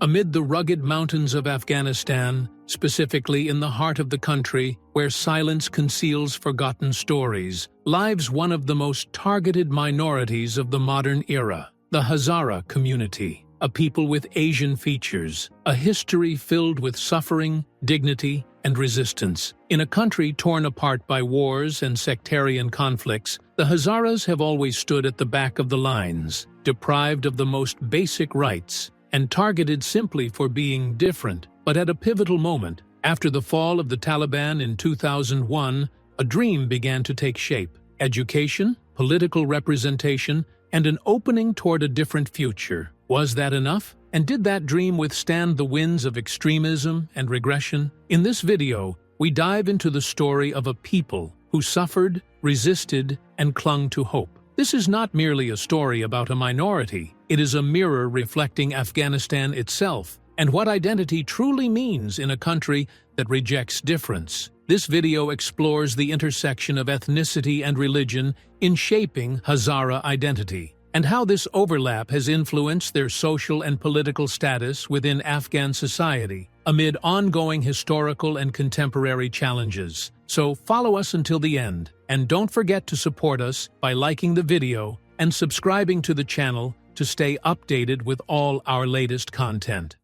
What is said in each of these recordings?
Amid the rugged mountains of Afghanistan, specifically in the heart of the country, where silence conceals forgotten stories, lives one of the most targeted minorities of the modern era, the Hazara community, a people with Asian features, a history filled with suffering, dignity, and resistance. In a country torn apart by wars and sectarian conflicts, the Hazaras have always stood at the back of the lines, deprived of the most basic rights, and targeted simply for being different. But at a pivotal moment, after the fall of the Taliban in 2001, a dream began to take shape: education, political representation, and an opening toward a different future. Was that enough? And did that dream withstand the winds of extremism and regression? In this video, we dive into the story of a people who suffered, resisted, and clung to hope. This is not merely a story about a minority. It is a mirror reflecting Afghanistan itself and what identity truly means in a country that rejects difference. This video explores the intersection of ethnicity and religion in shaping Hazara identity, and how this overlap has influenced their social and political status within Afghan society, amid ongoing historical and contemporary challenges. So follow us until the end, and don't forget to support us by liking the video and subscribing to the channel to stay updated with all our latest content.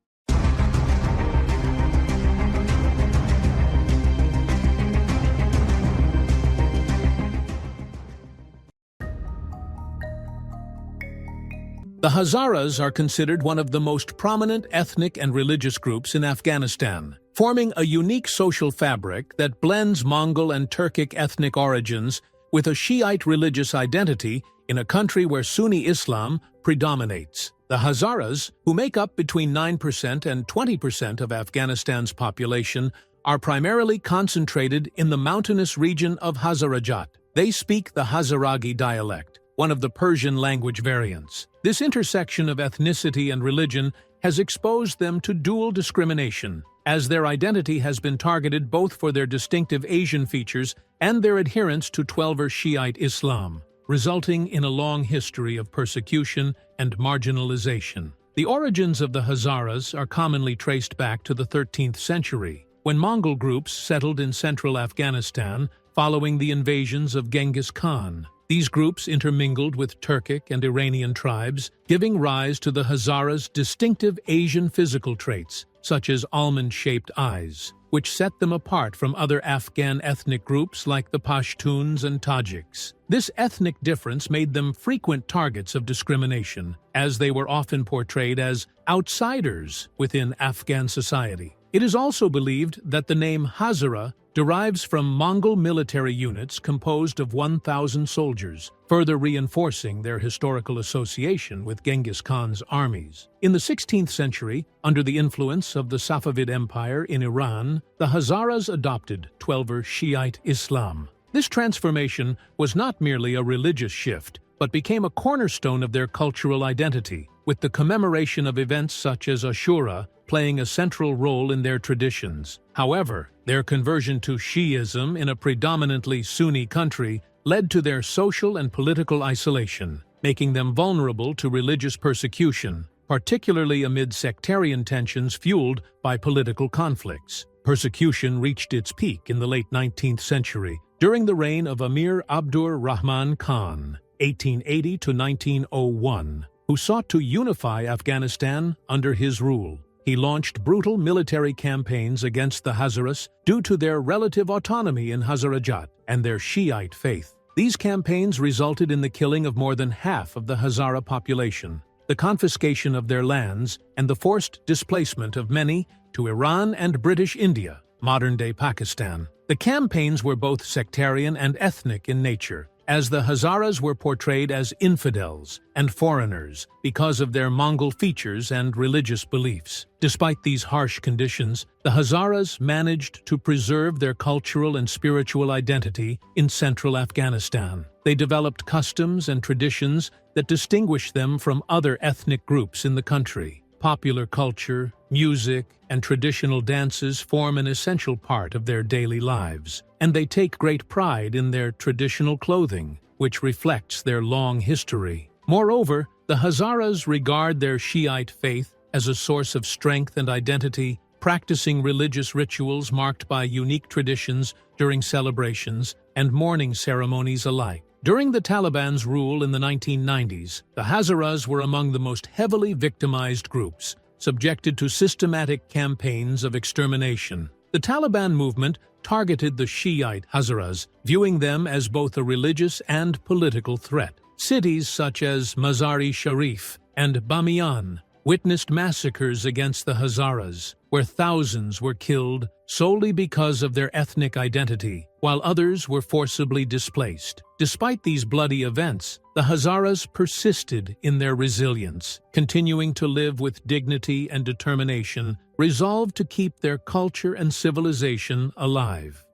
The Hazaras are considered one of the most prominent ethnic and religious groups in Afghanistan, forming a unique social fabric that blends Mongol and Turkic ethnic origins with a Shiite religious identity in a country where Sunni Islam predominates. The Hazaras, who make up between 9% and 20% of Afghanistan's population, are primarily concentrated in the mountainous region of Hazarajat. They speak the Hazaragi dialect, one of the Persian language variants. This intersection of ethnicity and religion has exposed them to dual discrimination, as their identity has been targeted both for their distinctive Asian features and their adherence to Twelver Shiite Islam, resulting in a long history of persecution and marginalization. The origins of the Hazaras are commonly traced back to the 13th century, when Mongol groups settled in central Afghanistan following the invasions of Genghis Khan. These groups intermingled with Turkic and Iranian tribes, giving rise to the Hazaras' distinctive Asian physical traits, such as almond-shaped eyes, which set them apart from other Afghan ethnic groups like the Pashtuns and Tajiks. This ethnic difference made them frequent targets of discrimination, as they were often portrayed as outsiders within Afghan society. It is also believed that the name Hazara derives from Mongol military units composed of 1,000 soldiers, further reinforcing their historical association with Genghis Khan's armies. In the 16th century, under the influence of the Safavid Empire in Iran, the Hazaras adopted Twelver Shiite Islam. This transformation was not merely a religious shift, but became a cornerstone of their cultural identity, with the commemoration of events such as Ashura playing a central role in their traditions. However, their conversion to Shi'ism in a predominantly Sunni country led to their social and political isolation, making them vulnerable to religious persecution, particularly amid sectarian tensions fueled by political conflicts. Persecution reached its peak in the late 19th century, during the reign of Amir Abdur Rahman Khan, 1880 to 1901, who sought to unify Afghanistan under his rule. He launched brutal military campaigns against the Hazaras due to their relative autonomy in Hazarajat and their Shiite faith. These campaigns resulted in the killing of more than half of the Hazara population, the confiscation of their lands, and the forced displacement of many to Iran and British India, modern-day Pakistan. The campaigns were both sectarian and ethnic in nature, as the Hazaras were portrayed as infidels and foreigners because of their Mongol features and religious beliefs. Despite these harsh conditions, the Hazaras managed to preserve their cultural and spiritual identity in central Afghanistan. They developed customs and traditions that distinguish them from other ethnic groups in the country. Popular culture, music, and traditional dances form an essential part of their daily lives, and they take great pride in their traditional clothing, which reflects their long history. Moreover, the Hazaras regard their Shiite faith as a source of strength and identity, practicing religious rituals marked by unique traditions during celebrations and mourning ceremonies alike. During the Taliban's rule in the 1990s, the Hazaras were among the most heavily victimized groups, subjected to systematic campaigns of extermination. The Taliban movement targeted the Shiite Hazaras, viewing them as both a religious and political threat. Cities such as Mazar-e-Sharif and Bamiyan witnessed massacres against the Hazaras, where thousands were killed solely because of their ethnic identity, while others were forcibly displaced. Despite these bloody events, the Hazaras persisted in their resilience, continuing to live with dignity and determination, resolved to keep their culture and civilization alive.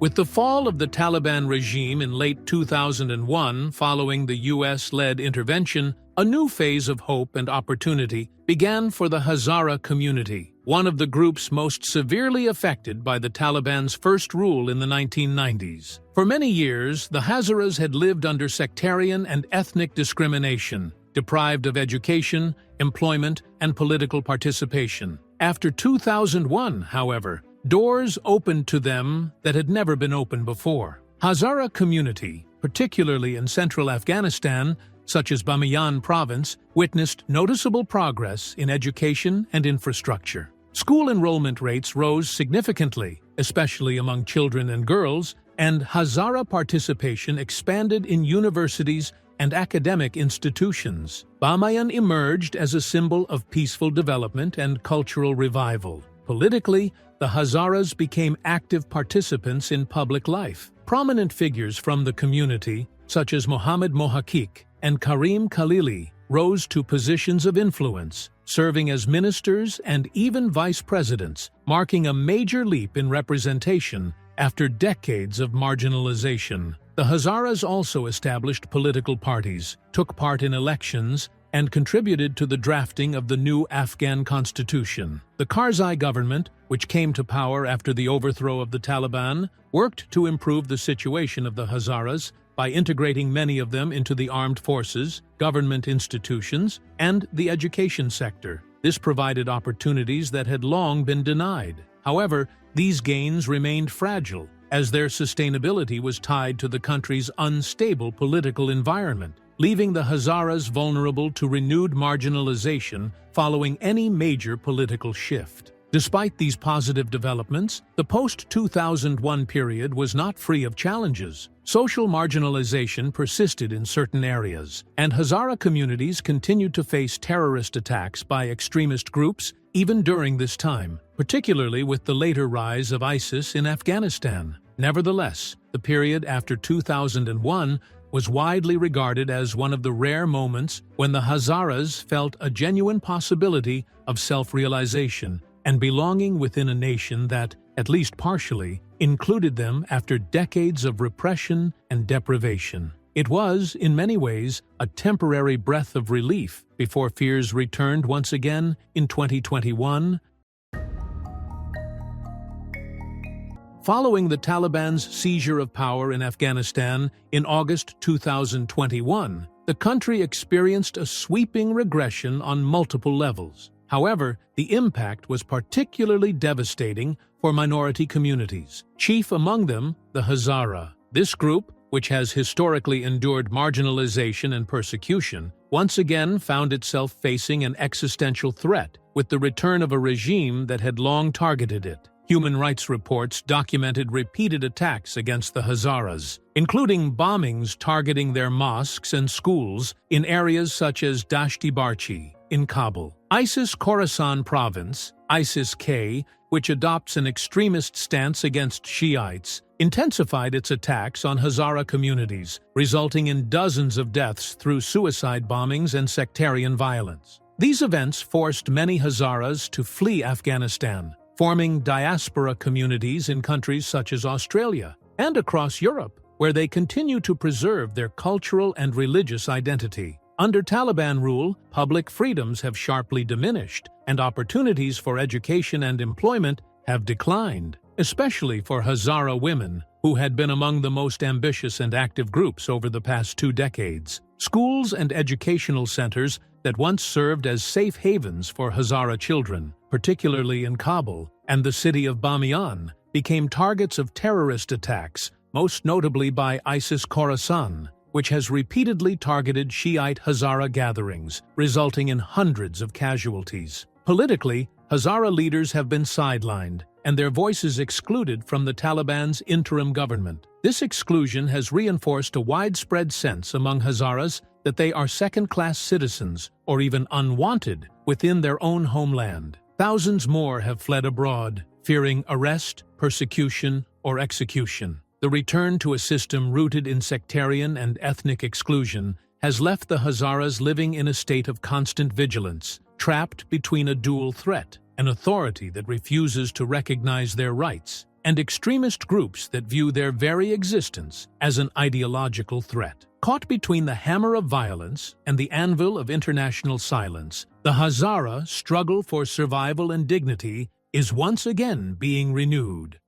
With the fall of the Taliban regime in late 2001, following the US-led intervention, a new phase of hope and opportunity began for the Hazara community, one of the groups most severely affected by the Taliban's first rule in the 1990s. For many years, the Hazaras had lived under sectarian and ethnic discrimination, deprived of education, employment, and political participation. After 2001, however, doors opened to them that had never been opened before. Hazara community, particularly in central Afghanistan, such as Bamiyan province, witnessed noticeable progress in education and infrastructure. School enrollment rates rose significantly, especially among children and girls, and Hazara participation expanded in universities and academic institutions. Bamiyan emerged as a symbol of peaceful development and cultural revival. Politically, the Hazaras became active participants in public life. Prominent figures from the community, such as Mohammad Mohakik and Karim Khalili, rose to positions of influence, serving as ministers and even vice presidents, marking a major leap in representation after decades of marginalization. The Hazaras also established political parties, took part in elections, and contributed to the drafting of the new Afghan constitution. The Karzai government, which came to power after the overthrow of the Taliban, worked to improve the situation of the Hazaras by integrating many of them into the armed forces, government institutions, and the education sector. This provided opportunities that had long been denied. However, these gains remained fragile, as their sustainability was tied to the country's unstable political environment, leaving the Hazaras vulnerable to renewed marginalization following any major political shift. Despite these positive developments, the post-2001 period was not free of challenges. Social marginalization persisted in certain areas, and Hazara communities continued to face terrorist attacks by extremist groups even during this time, particularly with the later rise of ISIS in Afghanistan. Nevertheless, the period after 2001 was widely regarded as one of the rare moments when the Hazaras felt a genuine possibility of self-realization and belonging within a nation that, at least partially, included them after decades of repression and deprivation. It was, in many ways, a temporary breath of relief before fears returned once again in 2021. Following the Taliban's seizure of power in Afghanistan in August 2021, the country experienced a sweeping regression on multiple levels. However, the impact was particularly devastating for minority communities, chief among them the Hazara. This group, which has historically endured marginalization and persecution, once again found itself facing an existential threat with the return of a regime that had long targeted it. Human rights reports documented repeated attacks against the Hazaras, including bombings targeting their mosques and schools in areas such as Dashti-Barchi in Kabul. ISIS Khorasan province, ISIS-K, which adopts an extremist stance against Shiites, intensified its attacks on Hazara communities, resulting in dozens of deaths through suicide bombings and sectarian violence. These events forced many Hazaras to flee Afghanistan, forming diaspora communities in countries such as Australia and across Europe, where they continue to preserve their cultural and religious identity. Under Taliban rule, public freedoms have sharply diminished, and opportunities for education and employment have declined, especially for Hazara women, who had been among the most ambitious and active groups over the past 2 decades. Schools and educational centers that once served as safe havens for Hazara children, particularly in Kabul and the city of Bamiyan, became targets of terrorist attacks, most notably by ISIS Khorasan, which has repeatedly targeted Shiite Hazara gatherings, resulting in hundreds of casualties. Politically, Hazara leaders have been sidelined, and their voices excluded from the Taliban's interim government. This exclusion has reinforced a widespread sense among Hazaras that they are second-class citizens, or even unwanted, within their own homeland. Thousands more have fled abroad, fearing arrest, persecution, or execution. The return to a system rooted in sectarian and ethnic exclusion has left the Hazaras living in a state of constant vigilance, trapped between a dual threat: an authority that refuses to recognize their rights, and extremist groups that view their very existence as an ideological threat. Caught between the hammer of violence and the anvil of international silence, the Hazara struggle for survival and dignity is once again being renewed.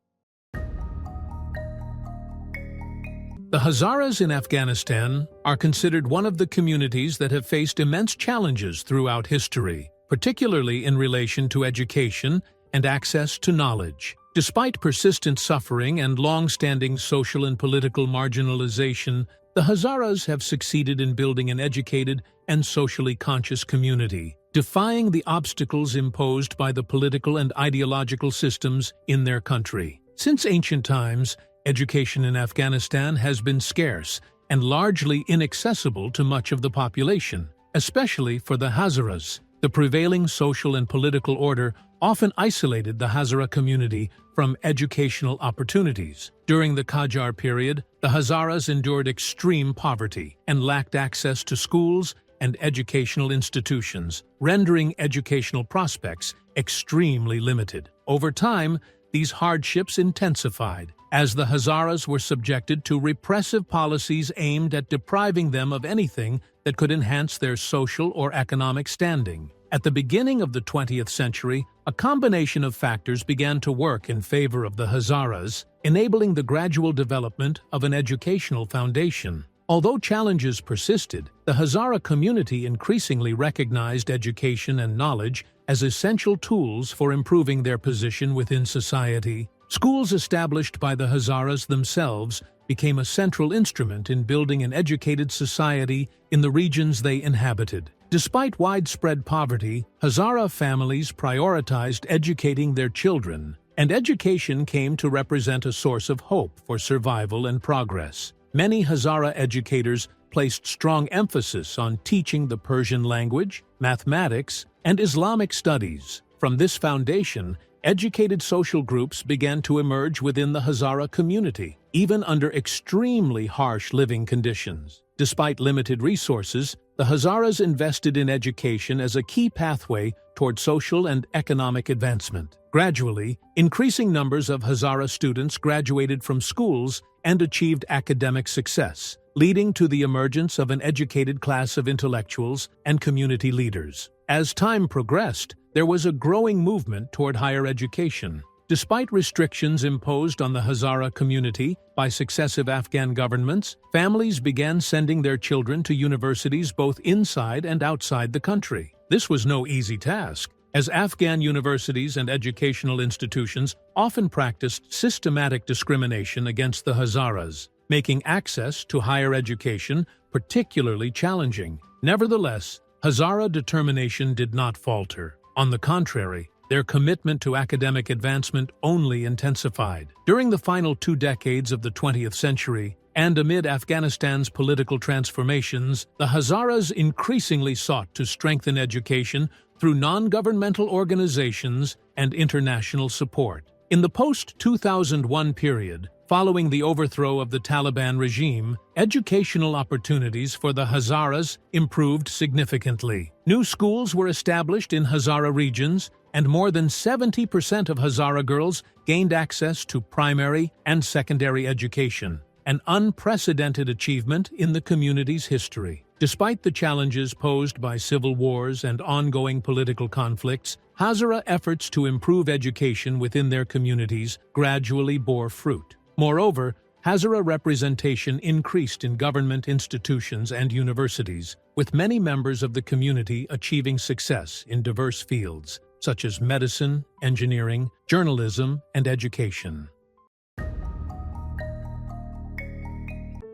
The Hazaras in Afghanistan are considered one of the communities that have faced immense challenges throughout history, particularly in relation to education and access to knowledge. Despite persistent suffering and long-standing social and political marginalization, the Hazaras have succeeded in building an educated and socially conscious community, defying the obstacles imposed by the political and ideological systems in their country. Since ancient times, education in Afghanistan has been scarce and largely inaccessible to much of the population, especially for the Hazaras. The prevailing social and political order often isolated the Hazara community from educational opportunities. During the Qajar period, the Hazaras endured extreme poverty and lacked access to schools and educational institutions, rendering educational prospects extremely limited. Over time, these hardships intensified, as the Hazaras were subjected to repressive policies aimed at depriving them of anything that could enhance their social or economic standing. At the beginning of the 20th century, a combination of factors began to work in favor of the Hazaras, enabling the gradual development of an educational foundation. Although challenges persisted, the Hazara community increasingly recognized education and knowledge as essential tools for improving their position within society. Schools established by the Hazaras themselves became a central instrument in building an educated society in the regions they inhabited. Despite widespread poverty, Hazara families prioritized educating their children, and education came to represent a source of hope for survival and progress. Many Hazara educators placed strong emphasis on teaching the Persian language, mathematics, and Islamic studies. From this foundation, educated social groups began to emerge within the Hazara community, even under extremely harsh living conditions. Despite limited resources, the Hazaras invested in education as a key pathway toward social and economic advancement. Gradually, increasing numbers of Hazara students graduated from schools and achieved academic success, leading to the emergence of an educated class of intellectuals and community leaders. As time progressed, there was a growing movement toward higher education. Despite restrictions imposed on the Hazara community by successive Afghan governments, families began sending their children to universities both inside and outside the country. This was no easy task, as Afghan universities and educational institutions often practiced systematic discrimination against the Hazaras, making access to higher education particularly challenging. Nevertheless, Hazara determination did not falter. On the contrary, their commitment to academic advancement only intensified. During the final 2 decades of the 20th century, and amid Afghanistan's political transformations, the Hazaras increasingly sought to strengthen education through non-governmental organizations and international support. In the post-2001 period, following the overthrow of the Taliban regime, educational opportunities for the Hazaras improved significantly. New schools were established in Hazara regions, and more than 70% of Hazara girls gained access to primary and secondary education, an unprecedented achievement in the community's history. Despite the challenges posed by civil wars and ongoing political conflicts, Hazara efforts to improve education within their communities gradually bore fruit. Moreover, Hazara representation increased in government institutions and universities, with many members of the community achieving success in diverse fields, such as medicine, engineering, journalism, and education.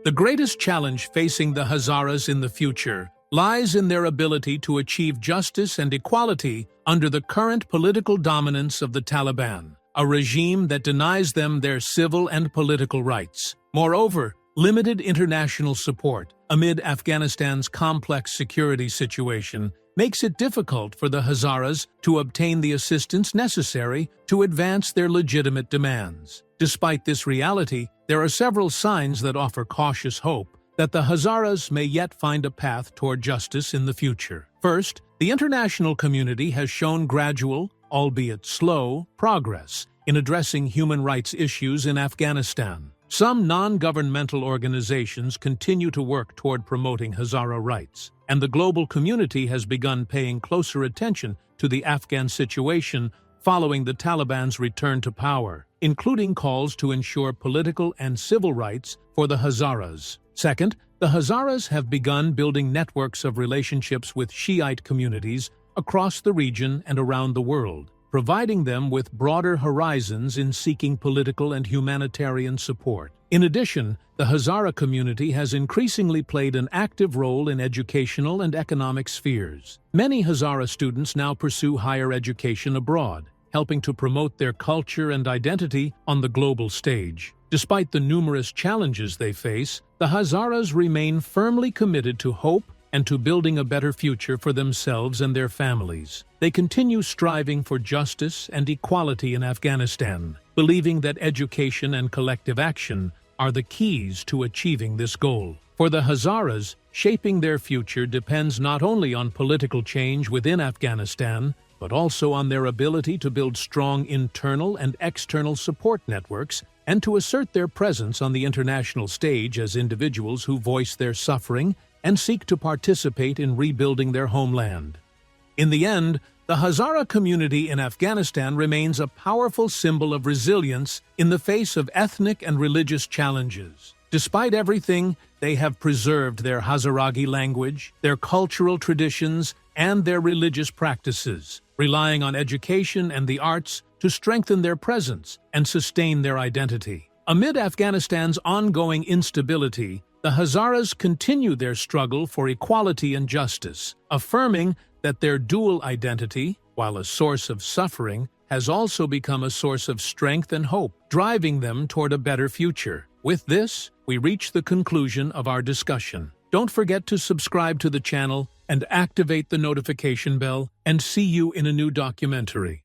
The greatest challenge facing the Hazaras in the future lies in their ability to achieve justice and equality under the current political dominance of the Taliban, a regime that denies them their civil and political rights. Moreover, limited international support amid Afghanistan's complex security situation makes it difficult for the Hazaras to obtain the assistance necessary to advance their legitimate demands. Despite this reality, there are several signs that offer cautious hope that the Hazaras may yet find a path toward justice in the future. First, the international community has shown gradual, albeit slow, progress in addressing human rights issues in Afghanistan. Some non-governmental organizations continue to work toward promoting Hazara rights, and the global community has begun paying closer attention to the Afghan situation following the Taliban's return to power, including calls to ensure political and civil rights for the Hazaras. Second, the Hazaras have begun building networks of relationships with Shiite communities across the region and around the world, providing them with broader horizons in seeking political and humanitarian support. In addition, the Hazara community has increasingly played an active role in educational and economic spheres. Many Hazara students now pursue higher education abroad, helping to promote their culture and identity on the global stage. Despite the numerous challenges they face, the Hazaras remain firmly committed to hope and to building a better future for themselves and their families. They continue striving for justice and equality in Afghanistan, believing that education and collective action are the keys to achieving this goal. For the Hazaras, shaping their future depends not only on political change within Afghanistan, but also on their ability to build strong internal and external support networks and to assert their presence on the international stage as individuals who voice their suffering and seek to participate in rebuilding their homeland. In the end, the Hazara community in Afghanistan remains a powerful symbol of resilience in the face of ethnic and religious challenges. Despite everything, they have preserved their Hazaragi language, their cultural traditions, and their religious practices, relying on education and the arts to strengthen their presence and sustain their identity. Amid Afghanistan's ongoing instability, the Hazaras continue their struggle for equality and justice, affirming that their dual identity, while a source of suffering, has also become a source of strength and hope, driving them toward a better future. With this, we reach the conclusion of our discussion. Don't forget to subscribe to the channel and activate the notification bell, and see you in a new documentary.